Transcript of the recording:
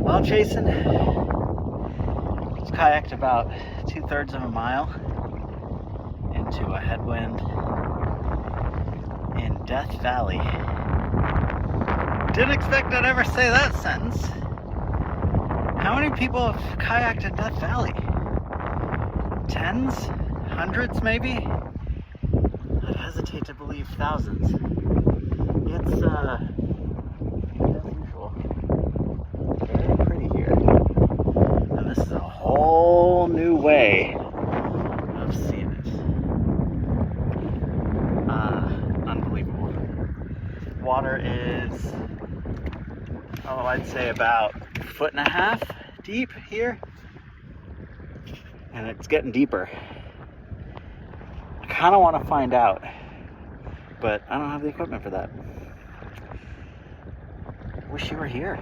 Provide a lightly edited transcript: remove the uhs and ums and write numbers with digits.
Well, Jason, just kayaked about 2/3 of a mile into a headwind in Death Valley. Didn't expect I'd ever say that sentence. How many people have kayaked in Death Valley? Tens? Hundreds, maybe? I hesitate to believe thousands. It's, as usual, very pretty here. And this is a whole new way of seeing it. Unbelievable. Water is, I'd say about 1.5 feet deep here. And it's getting deeper. I kind of want to find out, but I don't have the equipment for that. Wish you were here.